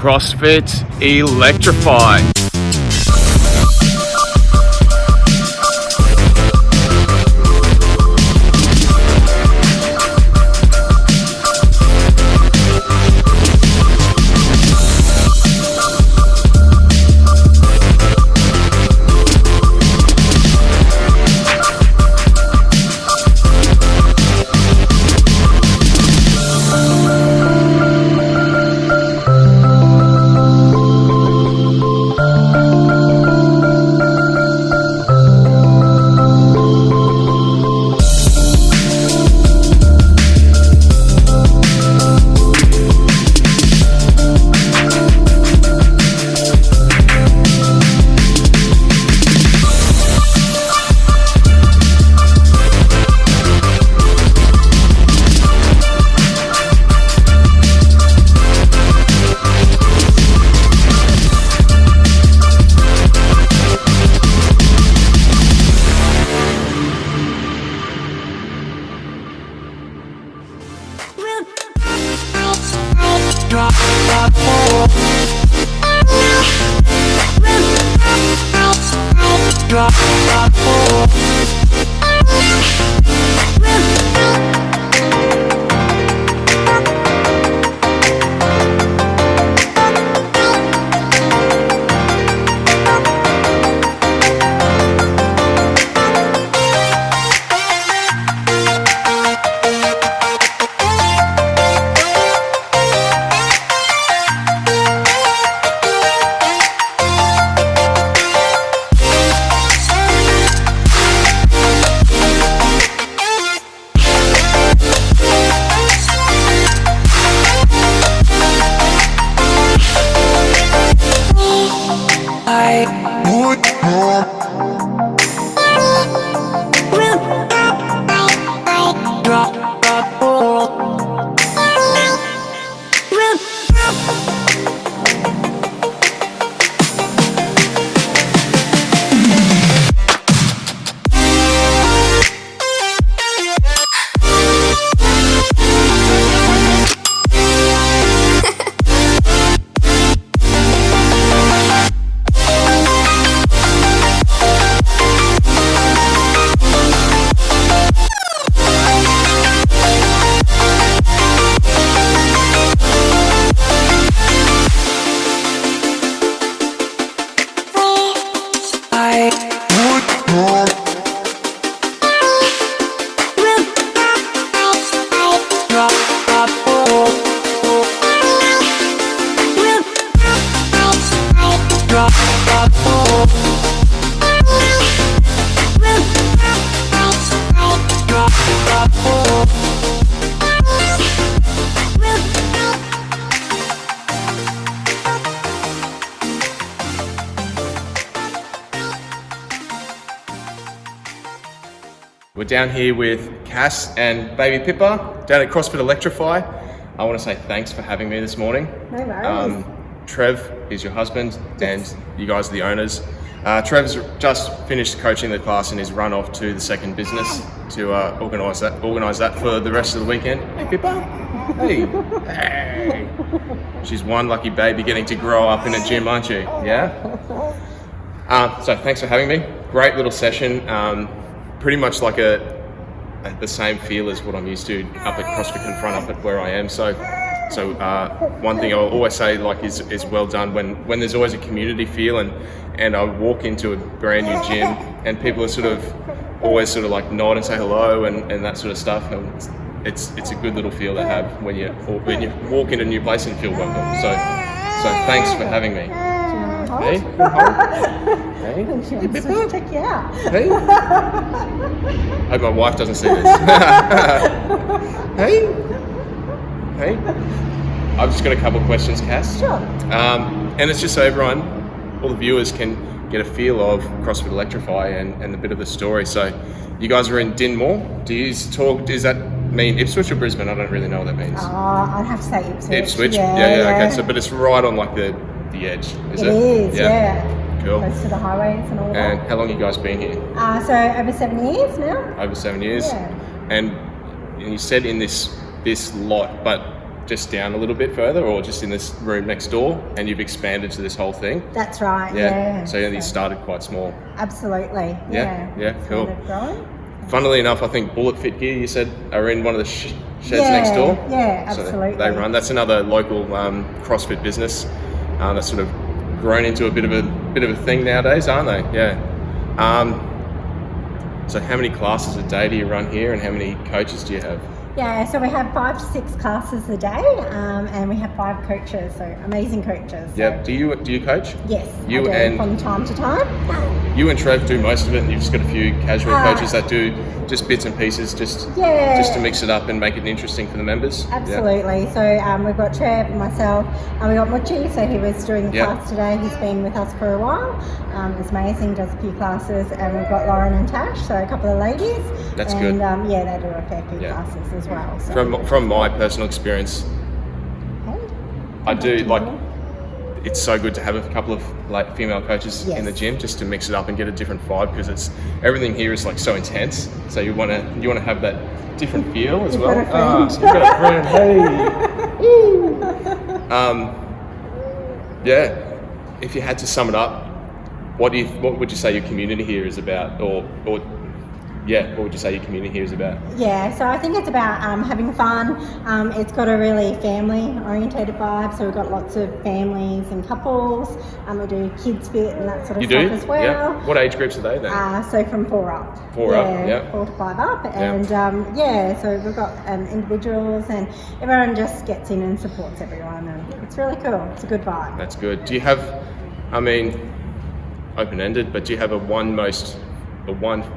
CrossFit Electrify. We're down here with Cass and baby Pippa down at CrossFit Electrify. I want to say thanks for having me this morning. No worries. Trev is your husband and you guys are the owners. Trev's just finished coaching the class and he's run off to the second business to organise that for the rest of the weekend. Hey Pippa! Hey! Hey! She's one lucky baby getting to grow up in a gym, aren't you? Yeah? So thanks for having me. Great little session. Pretty much like the same feel as what I'm used to up at CrossFit Confront, up at where I am. So one thing I'll always say is well done when there's always a community feel and I walk into a brand new gym and people are always like nod and say hello and that sort of stuff. And it's a good little feel to have when you walk into a new place and feel welcome. So thanks for having me. Hey, hey, Hey, check you out. Hey. Hope my wife doesn't see this. Hey. Hey. I've just got a couple of questions, Cass. Sure. And it's just so everyone, all the viewers can get a feel of CrossFit Electrify and a bit of the story. So you guys are in Dinmore. Does that mean Ipswich or Brisbane? I don't really know what that means. I'd have to say Ipswich. Ipswich? Yeah. Okay, but it's right on like the edge, is it? It is, yeah. Cool. Close to the highways and all that. And how long have you guys been here? So over 7 years now. Over 7 years? Yeah. And you said in this lot, but just down a little bit further, or just in this room next door, and you've expanded to this whole thing? That's right. Yeah. So you started quite small. Absolutely. Yeah. Cool. Started growing. Funnily enough, I think Bullet Fit Gear, you said, are in one of the sheds next door. Yeah, absolutely. So they run. That's another local CrossFit business that's sort of grown into a bit of a thing nowadays, aren't they? Yeah. So how many classes a day do you run here, and how many coaches do you have? Yeah, so we have 5 to 6 classes a day, and we have 5 coaches, so amazing coaches. Yeah. Do you coach? Yes, You I do, and from time to time. You and Trev do most of it, and you've just got a few casual coaches that do just bits and pieces, just to mix it up and make it interesting for the members. Absolutely. Yeah. So we've got Trev and myself, and we got Muchi. So he was doing the class today. He's been with us for a while. It's amazing. Does a few classes, and we've got Lauren and Tash, so a couple of ladies. That's good. And they do a fair few classes as well. So. From my personal experience, I do like. It's so good to have a couple of female coaches in the gym, just to mix it up and get a different vibe, because everything here is like so intense. So you want to have that different feel as well. You've got a friend. Hey. If you had to sum it up, what would you say your community here is about, or what would you say your community here is about? Yeah, so I think it's about having fun. It's got a really family-orientated vibe, so we've got lots of families and couples. We do kids fit and that sort of stuff as well. Yeah. What age groups are they then? So from 4 up. 4 up, 4 to 5 up. And so we've got individuals, and everyone just gets in and supports everyone, and it's really cool. It's a good vibe. That's good. Do you have, open-ended, but do you have a one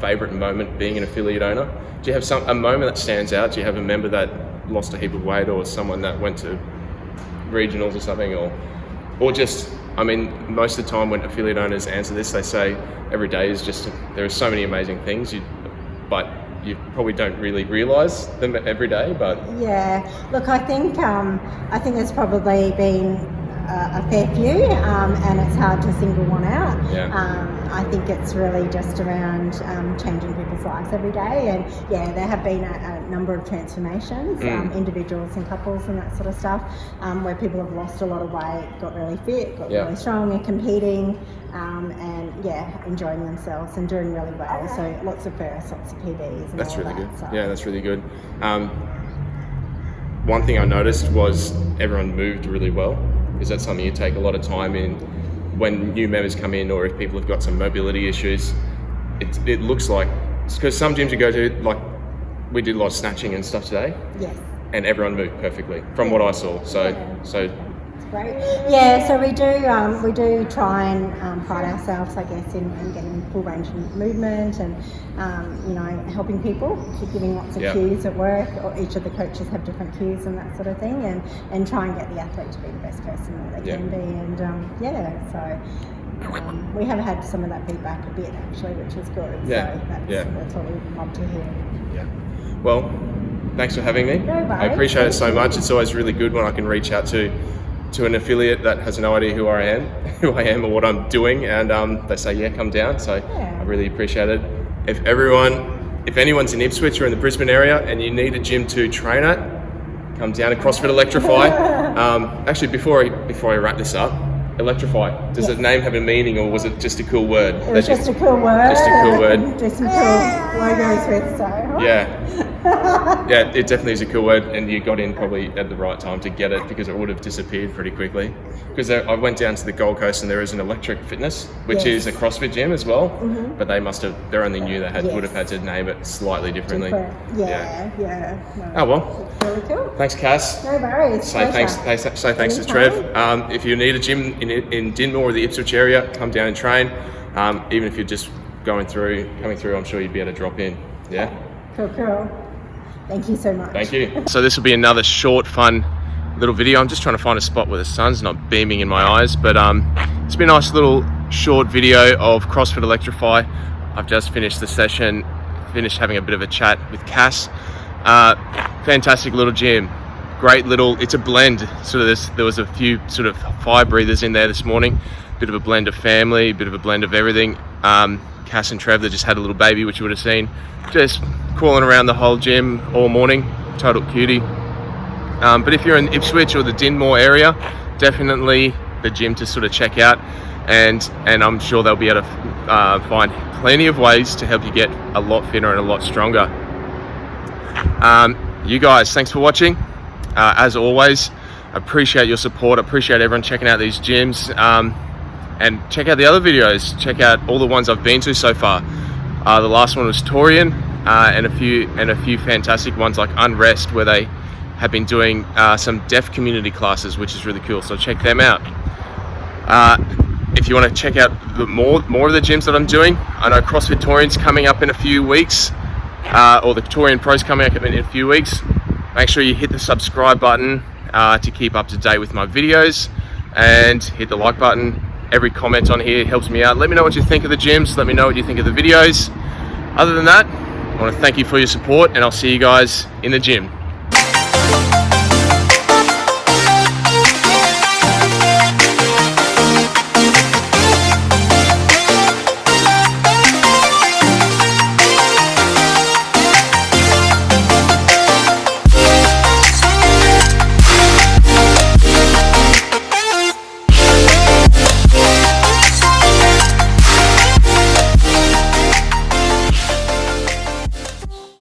favourite moment being an affiliate owner? Do you have a moment that stands out? Do you have a member that lost a heap of weight, or someone that went to regionals or something, or just, most of the time when affiliate owners answer this, they say every day is just, there are so many amazing things, but you probably don't really realise them every day. But look, I think there's probably been a fair few, and it's hard to single one out. I think it's really just around changing people's lives every day, and there have been a number of transformations, individuals and couples and that sort of stuff, where people have lost a lot of weight, got really fit, got really strong and competing, and enjoying themselves and doing really well. So lots of firsts, lots of PBs, and that's all really that, good. so. Yeah, that's really good. One thing I noticed was everyone moved really well. Is that something you take a lot of time in when new members come in, or if people have got some mobility issues? It looks like, because some gyms you go to, like we did a lot of snatching and stuff today. Yes. And everyone moved perfectly from what I saw. So great. Yeah, so we do try and pride ourselves, I guess, in getting full range of movement, and helping people, giving lots of cues at work, or each of the coaches have different cues and that sort of thing, and try and get the athlete to be the best person that they can be. And so we have had some of that feedback a bit actually, which is good. Yeah. So that's what we'd love to hear. Yeah. Well, thanks for having me. No worries. I appreciate it so much. It's always really good when I can reach out to an affiliate that has no idea who I am or what I'm doing, and they say, come down. So I really appreciate it. If anyone's in Ipswich or in the Brisbane area and you need a gym to train at, come down to CrossFit Electrify. Actually, before I wrap this up, Electrify, does the name have a meaning, or was it just a cool word? It was just a cool word. Just a cool word. Just some cool logos with, so. It definitely is a cool word, and you got in probably at the right time to get it, because it would have disappeared pretty quickly. Because I went down to the Gold Coast, and there is an Electric Fitness, which is a CrossFit gym as well, but they they're only new, would have had to name it slightly differently. No. Oh well. It's really cool. Thanks, Cass. No worries. Say thanks to Trev. If you need a gym in Dinmore or the Ipswich area, come down and train. Even if you're just coming through, I'm sure you'd be able to drop in. Yeah. Cool. Thank you so much. Thank you. So this will be another short, fun little video. I'm just trying to find a spot where the sun's not beaming in my eyes, but it's been a nice little short video of CrossFit Electrify. I've just finished the session, having a bit of a chat with Cass. Fantastic little gym. Great little, it's a blend. There was a few sort of fire breathers in there this morning. Bit of a blend of family, bit of a blend of everything. Cass and Trev, they just had a little baby, which you would have seen. Just crawling around the whole gym all morning. Total cutie. But if you're in Ipswich or the Dinmore area, definitely the gym to sort of check out, and I'm sure they'll be able to find plenty of ways to help you get a lot fitter and a lot stronger. You guys, thanks for watching. As always, appreciate your support. Appreciate everyone checking out these gyms, and check out the other videos. Check out all the ones I've been to so far. The last one was Torian, and a few fantastic ones like Unrest, where they have been doing some deaf community classes, which is really cool. So check them out. If you want to check out the more of the gyms that I'm doing, I know CrossFit Torian's coming up in a few weeks, or the Torian Pro's coming up in a few weeks. Make sure you hit the subscribe button to keep up to date with my videos, and hit the like button. Every comment on here helps me out. Let me know what you think of the gyms. Let me know what you think of the videos. Other than that, I want to thank you for your support, and I'll see you guys in the gym.